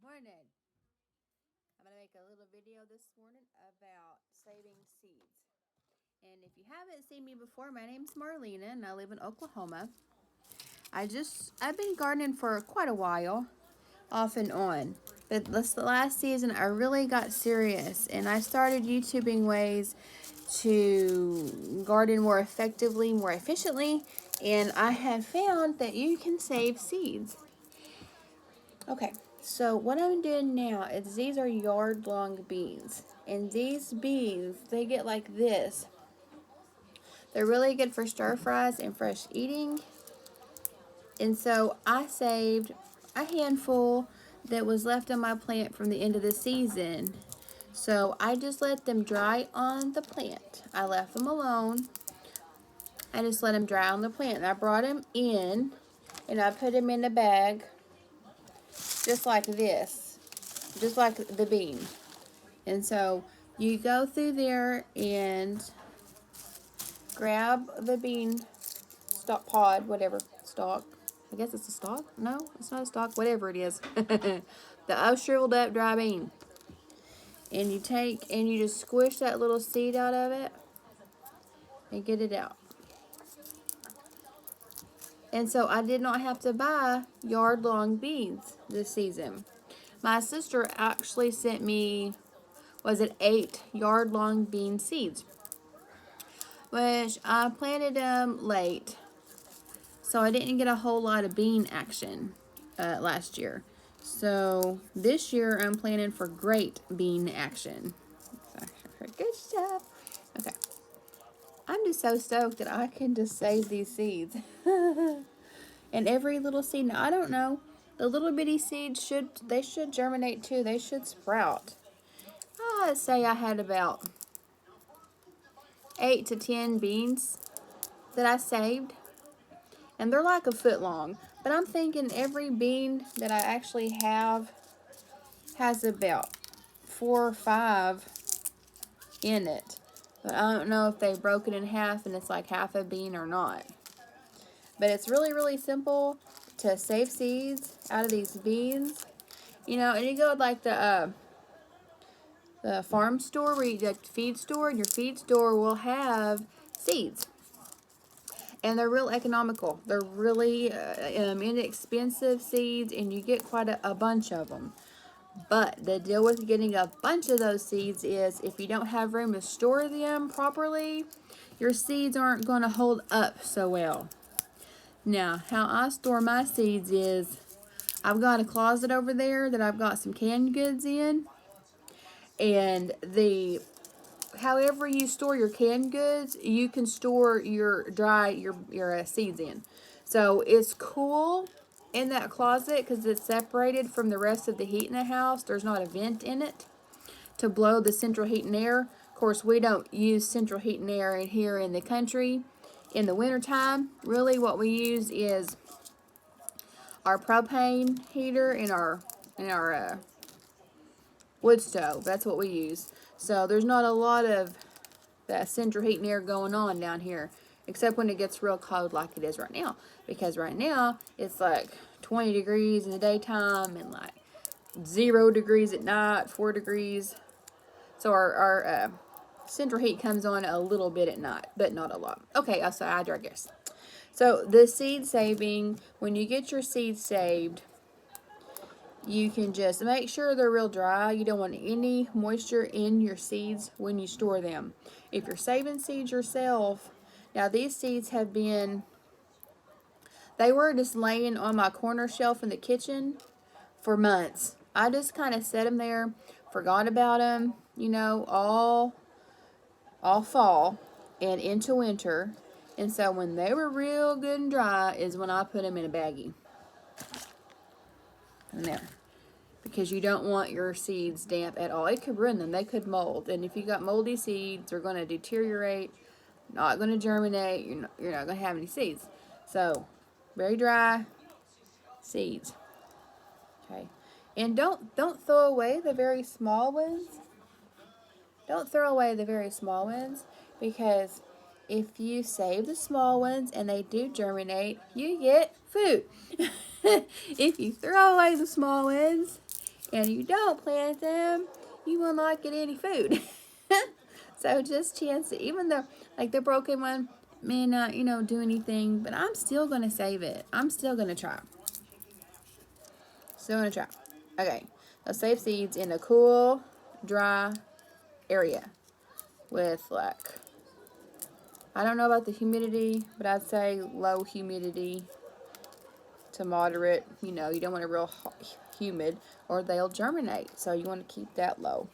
Morning. I'm going to make a little video this morning about saving seeds. And if you haven't seen me before, my name's Marlena and I live in Oklahoma. I've been gardening for quite a while, off and on. But this last season I really got serious and I started YouTubing ways to garden more effectively, more efficiently, and I have found that you can save seeds. Okay, so what I'm doing now is these are yard-long beans. And these beans, they get like this. They're really good for stir fries and fresh eating. And so I saved a handful that was left on my plant from the end of the season. So I just let them dry on the plant. I left them alone. I just let them dry on the plant. And I brought them in and I put them in a bag just like this. Just like the bean. And so you go through there and grab the bean stalk pod, whatever, stalk. I guess it's a stalk? No, it's not a stalk, whatever it is. The shriveled up dry bean. And you take and you just squish that little seed out of it and get it out. And so I did not have to buy yard-long beans this season. My sister actually sent me, was it 8 yard-long bean seeds, which I planted them late, so I didn't get a whole lot of bean action last year. So this year I'm planning for great bean action. Good stuff. Okay, I'm just so stoked that I can just save these seeds. And every little seed, now I don't know, the little bitty seeds should germinate too. They should sprout. I'd say I had about 8 to 10 beans that I saved, and they're like a foot long. But I'm thinking every bean that I actually have has about 4 or 5 in it. But I don't know if they broke it in half and it's like half a bean or not. But it's really, really simple to save seeds out of these beans. You know, and you go to like the farm store where you like the feed store, and your feed store will have seeds. And they're real economical. They're really inexpensive seeds, and you get quite a bunch of them. But the deal with getting a bunch of those seeds is if you don't have room to store them properly, your seeds aren't going to hold up so well. Now, how I store my seeds is I've got a closet over there that I've got some canned goods in. And however you store your canned goods, you can store your seeds in. So it's cool in that closet because it's separated from the rest of the heat in the house. There's not a vent in it to blow the central heat and air. Of course, we don't use central heat and air in here in the country in the wintertime. Really what we use is our propane heater and our wood stove. That's what we use. So there's not a lot of that central heat and air going on down here, except when it gets real cold like it is right now. Because right now it's like 20 degrees in the daytime and like 0 degrees at night, 4 degrees. So our central heat comes on a little bit at night, but not a lot. Okay, so I digress. So the seed saving, when you get your seeds saved, you can just make sure they're real dry. You don't want any moisture in your seeds when you store them. If you're saving seeds yourself, now these seeds they were just laying on my corner shelf in the kitchen for months. I just kind of set them there, forgot about them, you know, all fall and into winter. And so when they were real good and dry is when I put them in a baggie. And there. Because you don't want your seeds damp at all. It could ruin them. They could mold. And if you got moldy seeds, they're going to deteriorate, not going to germinate. You're not going to have any seeds. So, very dry seeds. Okay. And don't throw away the very small ones. Don't throw away the very small ones, because if you save the small ones and they do germinate, you get food. If you throw away the small ones and you don't plant them, you will not get any food. So just chance it, even though like the broken one may not, do anything, but I'm still gonna save it. I'm still gonna try. Still gonna try. Okay, I'll save seeds in a cool, dry area with like, I don't know about the humidity, but I'd say low humidity to moderate. You don't want it real humid or they'll germinate. So you want to keep that low.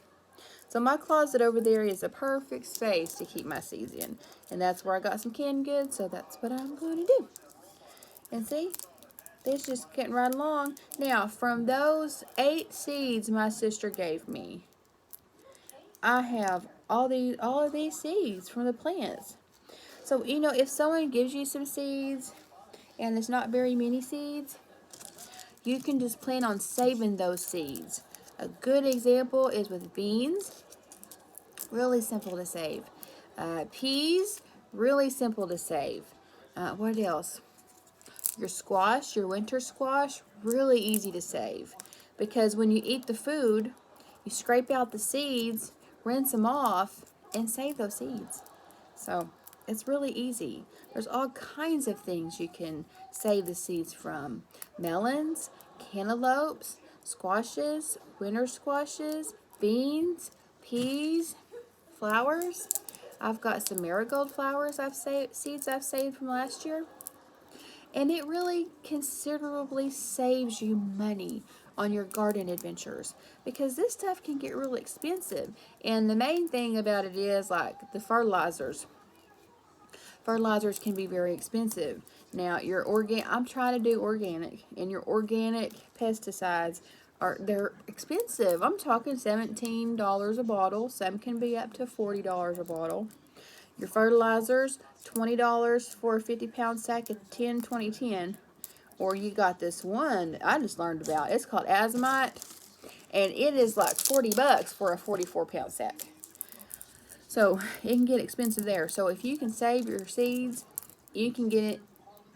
So my closet over there is a perfect space to keep my seeds in. And that's where I got some canned goods, so that's what I'm going to do. And see, this just getting right along. Now, from those 8 seeds my sister gave me, I have all of these seeds from the plants. So, if someone gives you some seeds and it's not very many seeds, you can just plan on saving those seeds. A good example is with beans. Really simple to save. Peas, really simple to save. What else? Your squash, your winter squash, really easy to save. Because when you eat the food, you scrape out the seeds, rinse them off, and save those seeds. So it's really easy. There's all kinds of things you can save the seeds from. Melons, cantaloupes, squashes, winter squashes, beans, peas, flowers. I've got some marigold flowers seeds I've saved from last year. And it really considerably saves you money on your garden adventures because this stuff can get really expensive. And the main thing about it is like the fertilizers. Fertilizers can be very expensive. Now, I'm trying to do organic, and your organic pesticides they're expensive. I'm talking $17 a bottle. Some can be up to $40 a bottle. Your fertilizers, $20 for a 50-pound sack of 10, 20, 10. Or you got this one I just learned about. It's called Azomite, and it is like $40 for a 44-pound sack. So it can get expensive there. So if you can save your seeds, you can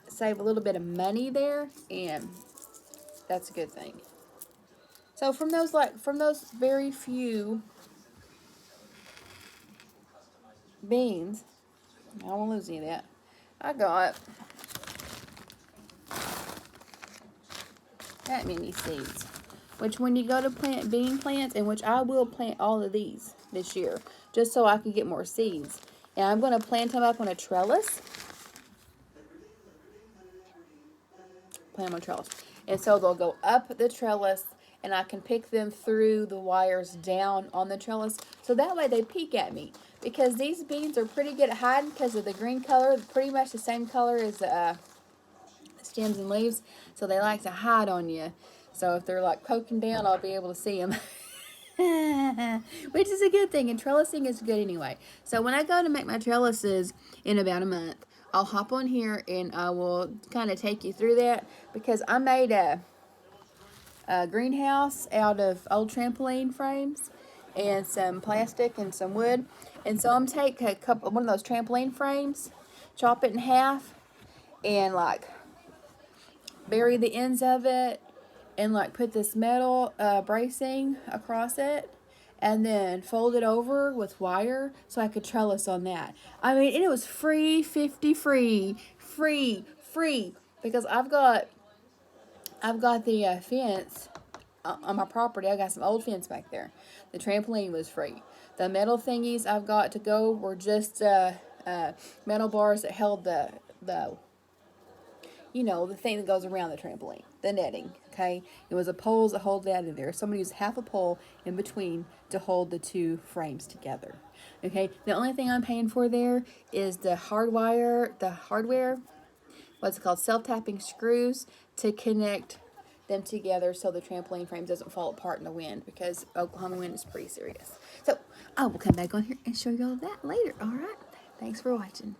save a little bit of money there, and that's a good thing. So from those very few beans, I don't want to lose any of that. I got that many seeds. Which when you go to plant bean plants, and which I will plant all of these this year, just so I can get more seeds. And I'm going to plant them up on a trellis. Plant them on a trellis. And so they'll go up the trellis, and I can pick them through the wires down on the trellis. So that way they peek at me. Because these beans are pretty good at hiding because of the green color. Pretty much the same color as the stems and leaves. So they like to hide on you. So if they're like poking down, I'll be able to see them. Which is a good thing, and trellising is good anyway. So when I go to make my trellises in about a month, I'll hop on here and I will kind of take you through that, because I made a greenhouse out of old trampoline frames and some plastic and some wood. And so I'm taking one of those trampoline frames, chop it in half, and like bury the ends of it, and like put this metal bracing across it, and then fold it over with wire so I could trellis on that. I mean, it was free, free, because I've got the fence on my property. I got some old fence back there. The trampoline was free. The metal thingies I've got to go were just metal bars that held the thing that goes around the trampoline, the netting, okay? It was a poles that hold that in there. Somebody used half a pole in between to hold the two frames together, okay? The only thing I'm paying for there is the hardware, what's it called, self-tapping screws to connect them together so the trampoline frame doesn't fall apart in the wind, because Oklahoma wind is pretty serious. So I will come back on here and show you all that later, all right? Thanks for watching.